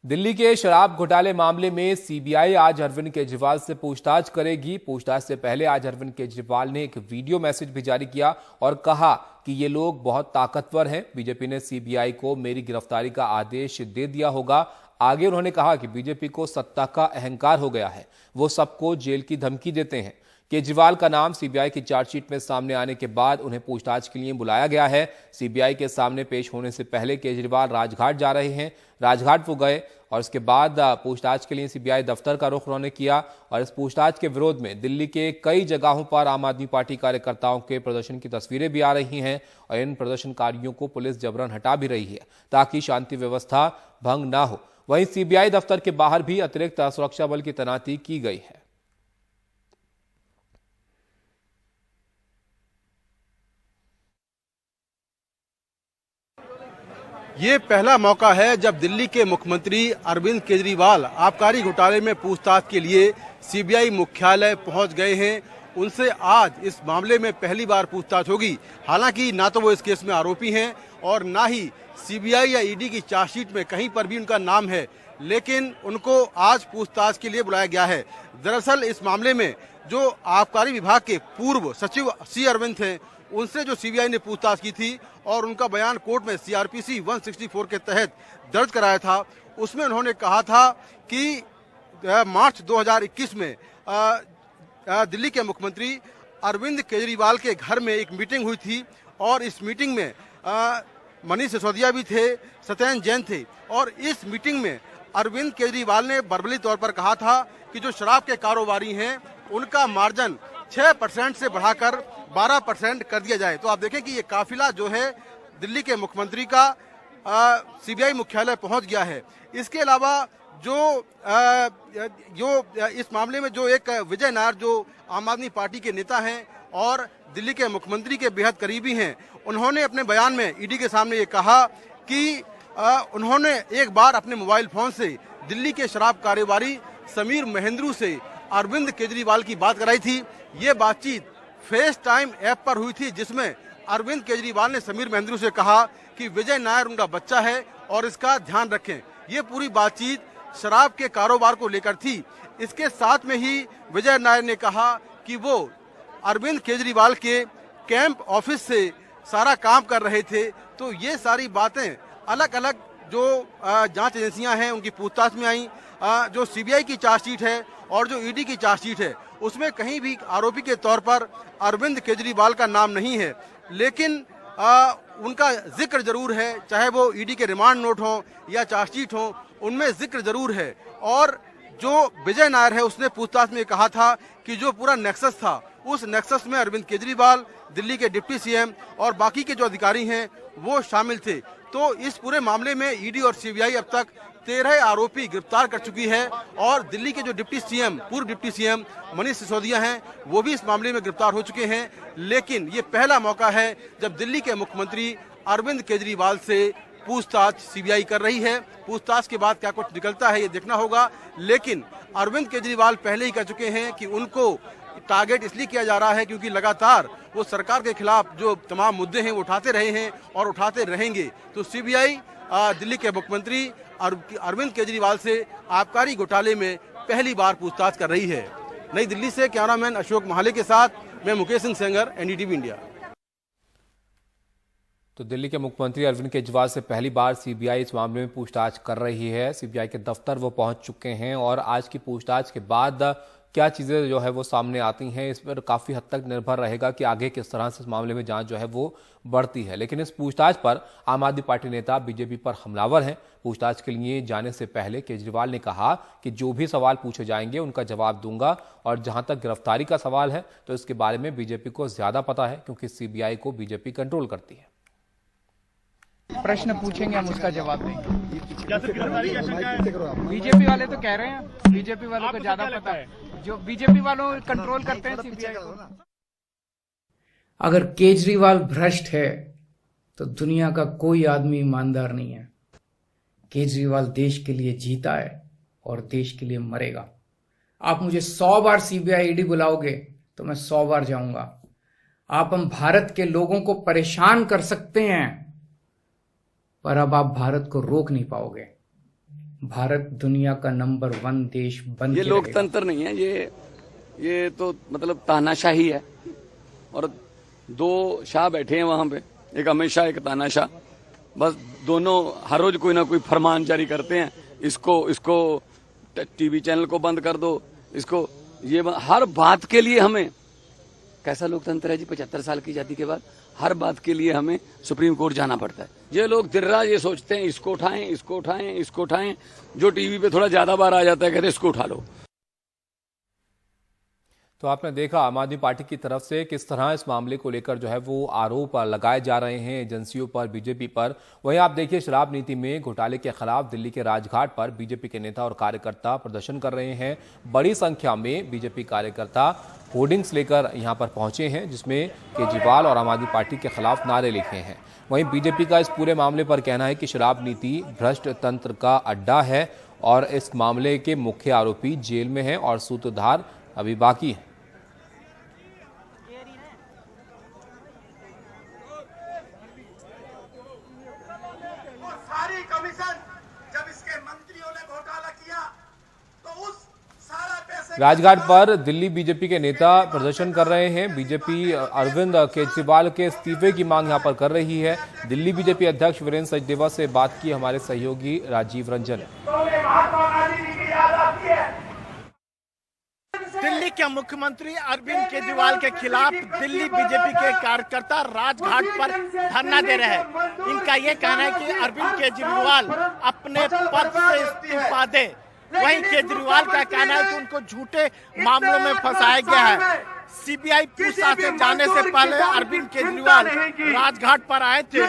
दिल्ली के शराब घोटाले मामले में सीबीआई आज अरविंद केजरीवाल से पूछताछ करेगी। पूछताछ से पहले आज अरविंद केजरीवाल ने एक वीडियो मैसेज भी जारी किया और कहा कि ये लोग बहुत ताकतवर हैं। बीजेपी ने सीबीआई को मेरी गिरफ्तारी का आदेश दे दिया होगा। आगे उन्होंने कहा कि बीजेपी को सत्ता का अहंकार हो गया है, वो सबको जेल की धमकी देते हैं। केजरीवाल का नाम सीबीआई की चार्जशीट में सामने आने के बाद उन्हें पूछताछ के लिए बुलाया गया है। सीबीआई के सामने पेश होने से पहले केजरीवाल राजघाट जा रहे हैं। राजघाट वो गए और इसके बाद पूछताछ के लिए सीबीआई दफ्तर का रुख उन्होंने किया और इस पूछताछ के विरोध में दिल्ली के कई जगहों पर आम आदमी पार्टी कार्यकर्ताओं के प्रदर्शन की तस्वीरें भी आ रही हैं और इन प्रदर्शनकारियों को पुलिस जबरन हटा भी रही है ताकि शांति व्यवस्था भंग ना हो। वहीं सीबीआई दफ्तर के बाहर भी अतिरिक्त सुरक्षा बल की तैनाती की गई है। ये पहला मौका है जब दिल्ली के मुख्यमंत्री अरविंद केजरीवाल आबकारी घोटाले में पूछताछ के लिए सीबीआई मुख्यालय पहुंच गए हैं। उनसे आज इस मामले में पहली बार पूछताछ होगी। हालांकि ना तो वो इस केस में आरोपी हैं और ना ही सीबीआई या ईडी की चार्जशीट में कहीं पर भी उनका नाम है, लेकिन उनको आज पूछताछ के लिए बुलाया गया है। दरअसल इस मामले में जो आबकारी विभाग के पूर्व सचिव सी अरविंद थे, उनसे जो सीबीआई ने पूछताछ की थी और उनका बयान कोर्ट में सीआरपीसी 164 के तहत दर्ज कराया था, उसमें उन्होंने कहा था कि मार्च 2021 में दिल्ली के मुख्यमंत्री अरविंद केजरीवाल के घर में एक मीटिंग हुई थी और इस मीटिंग में मनीष सिसोदिया भी थे, सत्येंद्र जैन थे और इस मीटिंग में अरविंद केजरीवाल ने वर्बली तौर पर कहा था कि जो शराब के कारोबारी हैं उनका मार्जिन 6% से बढ़ाकर 12% कर दिया जाए। तो आप देखें कि ये काफिला जो है दिल्ली के मुख्यमंत्री का सीबीआई मुख्यालय पहुंच गया है। इसके अलावा जो इस मामले में जो एक विजय नायर जो आम आदमी पार्टी के नेता हैं और दिल्ली के मुख्यमंत्री के बेहद करीबी हैं, उन्होंने अपने बयान में ईडी के सामने ये कहा कि उन्होंने एक बार अपने मोबाइल फोन से दिल्ली के शराब कारोबारी समीर महेंद्रू से अरविंद केजरीवाल की बात कराई थी। ये बातचीत फेस टाइम ऐप पर हुई थी, जिसमें अरविंद केजरीवाल ने समीर महेंद्रू से कहा कि विजय नायर उनका बच्चा है और इसका ध्यान रखें। ये पूरी बातचीत शराब के कारोबार को लेकर थी। इसके साथ में ही विजय नायर ने कहा कि वो अरविंद केजरीवाल के कैंप ऑफिस से सारा काम कर रहे थे। तो ये सारी बातें अलग अलग जो जांच एजेंसियां हैं उनकी पूछताछ में आई। जो सीबीआई की चार्जशीट है और जो ईडी की चार्जशीट है, उसमें कहीं भी आरोपी के तौर पर अरविंद केजरीवाल का नाम नहीं है, लेकिन उनका जिक्र जरूर है। चाहे वो ईडी के रिमांड नोट हो या चार्जशीट हो, उनमें जिक्र जरूर है। और जो विजय नायर है उसने पूछताछ में कहा था कि जो पूरा नेक्सस था, उस नेक्सस में अरविंद केजरीवाल, दिल्ली के डिप्टी सीएम और बाकी के जो अधिकारी हैं वो शामिल थे। तो इस पूरे मामले में ईडी और सीबीआई अब तक 13 आरोपी गिरफ्तार कर चुकी है और दिल्ली के जो डिप्टी सीएम, पूर्व डिप्टी सीएम मनीष सिसोदिया हैं, वो भी इस मामले में गिरफ्तार हो चुके हैं। लेकिन ये पहला मौका है जब दिल्ली के मुख्यमंत्री अरविंद केजरीवाल से पूछताछ सीबीआई कर रही है। पूछताछ के बाद क्या कुछ निकलता है ये देखना होगा, लेकिन अरविंद केजरीवाल पहले ही कह चुके हैं कि उनको टारगेट इसलिए किया जा रहा है क्योंकि लगातार वो सरकार के खिलाफ जो तमाम मुद्दे हैं वो उठाते रहे हैं और उठाते रहेंगे। तो सीबीआई दिल्ली के मुख्यमंत्री अरविंद केजरीवाल से आबकारी घोटाले में पहली बार पूछताछ कर रही है। नई दिल्ली से कैमरामैन अशोक महाले के साथ मैं मुकेश सिंह सेंगर, एनडीटीवी इंडिया। तो दिल्ली के मुख्यमंत्री अरविंद केजरीवाल से पहली बार सीबीआई इस मामले में पूछताछ कर रही है। सीबीआई के दफ्तर वो पहुंच चुके हैं और आज की पूछताछ के बाद क्या चीज़ें जो है वो सामने आती हैं, इस पर काफ़ी हद तक निर्भर रहेगा कि आगे किस तरह से इस मामले में जांच जो है वो बढ़ती है। लेकिन इस पूछताछ पर आम आदमी पार्टी नेता बीजेपी पर हमलावर हैं। पूछताछ के लिए जाने से पहले केजरीवाल ने कहा कि जो भी सवाल पूछे जाएंगे उनका जवाब दूंगा और जहां तक गिरफ्तारी का सवाल है तो इसके बारे में बीजेपी को ज्यादा पता है क्योंकि सीबीआई को बीजेपी कंट्रोल करती है। प्रश्न पूछेंगे, हम उसका जवाब देंगे। बीजेपी वाले तो कह रहे हैं, बीजेपी वालों को ज्यादा पता है, जो बीजेपी वालों कंट्रोल करते हैं सीबीआई को। अगर केजरीवाल भ्रष्ट है तो दुनिया का कोई आदमी ईमानदार नहीं है। केजरीवाल देश के लिए जीता है और देश के लिए मरेगा। आप मुझे 100 बार सीबीआई ईडी बुलाओगे तो मैं 100 बार जाऊंगा। आप हम भारत के लोगों को परेशान कर सकते हैं, पर अब आप भारत को रोक नहीं पाओगे। भारत दुनिया का नंबर 1 देश बन ये के लोकतंत्र नहीं है, ये तो मतलब तानाशाही है। और दो शाह बैठे हैं वहां पे, एक अमित शाह एक तानाशाह, बस दोनों हर रोज कोई ना कोई फरमान जारी करते हैं। इसको टीवी चैनल को बंद कर दो, इसको ये हर बात के लिए हमें, कैसा लोकतंत्र है जी 75 साल की आजादी के बाद, हर बात के लिए हमें सुप्रीम कोर्ट जाना पड़ता है। ये लोग दिन रात ये सोचते हैं इसको उठाएं, इसको उठाएं, इसको उठाएं, जो टीवी पे थोड़ा ज्यादा बार आ जाता है कहते हैं इसको उठा लो। तो आपने देखा आम आदमी पार्टी की तरफ से किस तरह इस मामले को लेकर जो है वो आरोप लगाए जा रहे हैं एजेंसियों पर, बीजेपी पर। वहीं आप देखिए शराब नीति में घोटाले के खिलाफ दिल्ली के राजघाट पर बीजेपी के नेता और कार्यकर्ता प्रदर्शन कर रहे हैं। बड़ी संख्या में बीजेपी कार्यकर्ता होर्डिंग्स लेकर यहां पर पहुंचे हैं जिसमें केजरीवाल और आम आदमी पार्टी के खिलाफ नारे लिखे हैं। वहीं बीजेपी का इस पूरे मामले पर कहना है कि शराब नीति भ्रष्ट तंत्र का अड्डा है और इस मामले के मुख्य आरोपी जेल में हैं और सूत्रधार अभी बाकी है। राजघाट पर दिल्ली बीजेपी के नेता प्रदर्शन कर रहे हैं। बीजेपी अरविंद केजरीवाल के इस्तीफे की मांग यहां पर कर रही है। दिल्ली बीजेपी अध्यक्ष वीरेंद्र सचदेवा से बात की हमारे सहयोगी राजीव रंजन। दिल्ली के मुख्यमंत्री अरविंद केजरीवाल के खिलाफ दिल्ली बीजेपी के कार्यकर्ता राजघाट पर धरना दे रहे हैं। इनका ये कहना है कि अरविंद केजरीवाल अपने पद से इस्तीफा दे। वहीं केजरीवाल का कहना है कि उनको झूठे मामलों में फंसाया गया है। सीबीआई पूछताछ से जाने से पहले अरविंद केजरीवाल राजघाट पर आए थे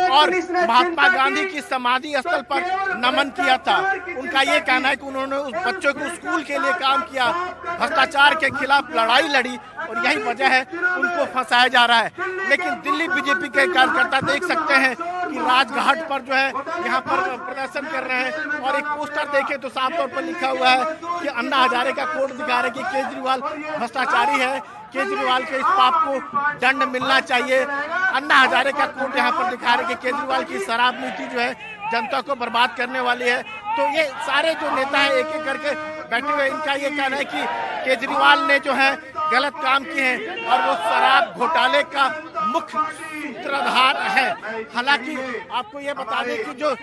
और महात्मा गांधी की समाधि स्थल पर नमन किया था। उनका ये कहना है कि उन्होंने उस बच्चों को स्कूल के लिए काम किया, भ्रष्टाचार के खिलाफ लड़ाई लड़ी और यही वजह है उनको फंसाया जा रहा है। लेकिन दिल्ली बीजेपी के कार्यकर्ता देख सकते हैं कि राजघाट पर जो है यहाँ पर प्रदर्शन कर रहे हैं और एक पोस्टर देखे तो साफ तौर पर लिखा हुआ है कि अन्ना हजारे का कोड दिखा रहे कि केजरीवाल भ्रष्टाचारी है, केजरीवाल के इस पाप को दंड मिलना चाहिए। अन्ना हजारे का कोड यहाँ पर दिखा रहे कि केजरीवाल की शराब नीति जो है जनता को बर्बाद करने वाली है। तो ये सारे जो नेता हैं एक एक करके बैठे हुए, इनका ये कहना है कि केजरीवाल ने जो है गलत काम किए हैं और वो शराब घोटाले का मुख्य सूत्रधार है। हालांकि आपको ये बता दें कि जो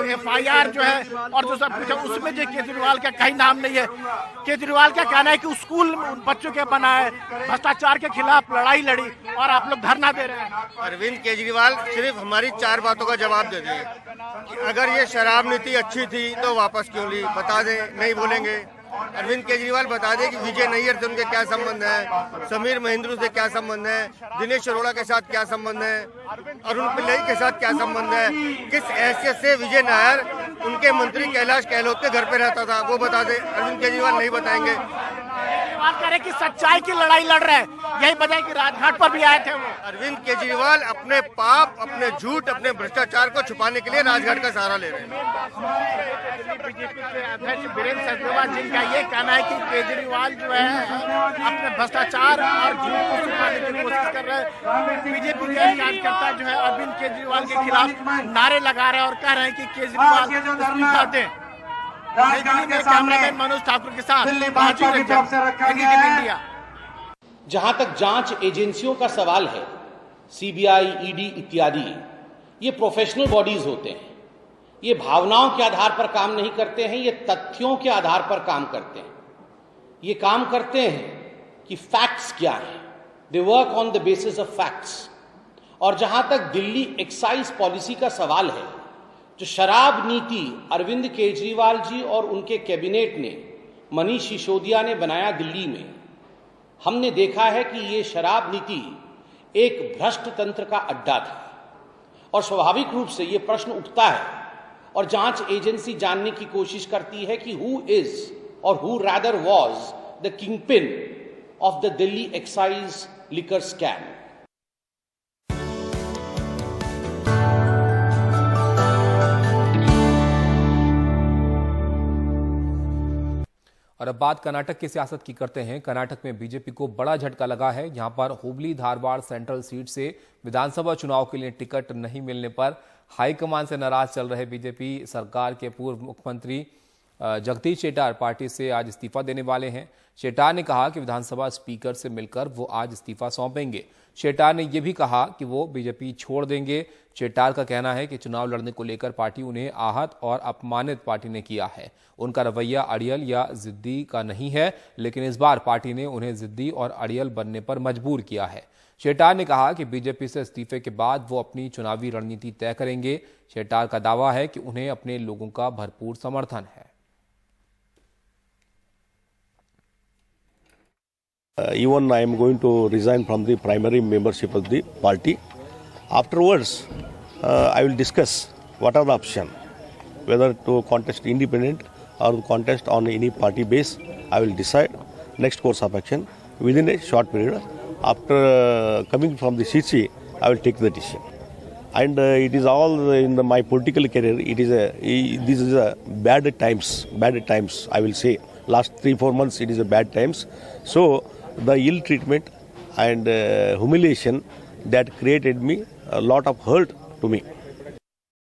एफआईआर जो है और जो सब कुछ है उसमें जो केजरीवाल का कहीं नाम नहीं है। केजरीवाल का कहना है कि स्कूल बच्चों के बना है, भ्रष्टाचार के खिलाफ लड़ाई लड़ी और आप लोग धरना दे रहे हैं। अरविंद केजरीवाल सिर्फ हमारी 4 बातों का जवाब दे दें। अगर ये शराब नीति अच्छी थी तो वापस क्यों ली, बता दें, नहीं बोलेंगे। अरविंद केजरीवाल बता दें कि विजय नैयर से उनके क्या संबंध है, समीर महेंद्रू से क्या संबंध है, दिनेश अरोड़ा के साथ क्या संबंध है, अरुण पिल्लई के साथ क्या संबंध है, किस हैसियत से विजय नायर उनके मंत्री कैलाश गहलोत के घर पे रहता था, वो बता दें। अरविंद केजरीवाल नहीं बताएंगे। बात करें कि सच्चाई की लड़ाई लड़ रहे हैं, यही वजह है कि राजघाट पर भी आए थे वो। अरविंद केजरीवाल अपने पाप, अपने झूठ, अपने भ्रष्टाचार को छुपाने के लिए राजघाट का सहारा ले रहे हैं। बीजेपी के अध्यक्ष वीरेंद्र सचदेवा जिनका ये कहना है कि केजरीवाल जो है अपने भ्रष्टाचार और झूठ को छुपाने की कोशिश कर रहे हैं। बीजेपी के कार्यकर्ता जो है अरविंद केजरीवाल के खिलाफ नारे लगा रहे हैं और कह रहे हैं कि केजरीवाल इस्तीफा दें। कैमरामैन मनोज ठाकुर के साथ इंडिया। जहां तक जांच एजेंसियों का सवाल है, सीबीआई, ईडी इत्यादि, ये प्रोफेशनल बॉडीज होते हैं। ये भावनाओं के आधार पर काम नहीं करते हैं, ये तथ्यों के आधार पर काम करते हैं। ये काम करते हैं कि फैक्ट्स क्या हैं, they work on the basis of facts. और जहां तक दिल्ली एक्साइज पॉलिसी का सवाल है, जो शराब नीति अरविंद केजरीवाल जी और उनके कैबिनेट ने, मनीष सिसोदिया ने बनाया दिल्ली में, हमने देखा है कि ये शराब नीति एक भ्रष्ट तंत्र का अड्डा था। और स्वाभाविक रूप से ये प्रश्न उठता है और जांच एजेंसी जानने की कोशिश करती है कि हु इज और who rather was the kingpin of the Delhi excise liquor scam. और अब बात कर्नाटक की सियासत की करते हैं। कर्नाटक में बीजेपी को बड़ा झटका लगा है। यहां पर हुबली धारवाड़ सेंट्रल सीट से विधानसभा चुनाव के लिए टिकट नहीं मिलने पर हाईकमान से नाराज चल रहे बीजेपी सरकार के पूर्व मुख्यमंत्री जगदीश शेट्टार पार्टी से आज इस्तीफा देने वाले हैं। शेट्टार ने कहा कि विधानसभा स्पीकर से मिलकर वो आज इस्तीफा सौंपेंगे। शेट्टार ने यह भी कहा कि वो बीजेपी छोड़ देंगे। शेट्टार का कहना है कि चुनाव लड़ने को लेकर पार्टी उन्हें आहत और अपमानित पार्टी ने किया है। उनका रवैया अड़ियल या जिद्दी का नहीं है, लेकिन इस बार पार्टी ने उन्हें जिद्दी और अड़ियल बनने पर मजबूर किया है। शेट्टार ने कहा कि बीजेपी से इस्तीफे के बाद वो अपनी चुनावी रणनीति तय करेंगे। शेट्टार का दावा है कि उन्हें अपने लोगों का भरपूर समर्थन है। Even I am going to resign from the primary membership of the party. Afterwards, I will discuss what are the options, whether to contest independent or contest on any party base. I will decide next course of action within a short period. After coming from the CC, I will take the decision. And it is all in my political career. This is a bad times. I will say last 3-4 months it is a bad times. So the ill treatment and humiliation that created me a lot of hurt to me.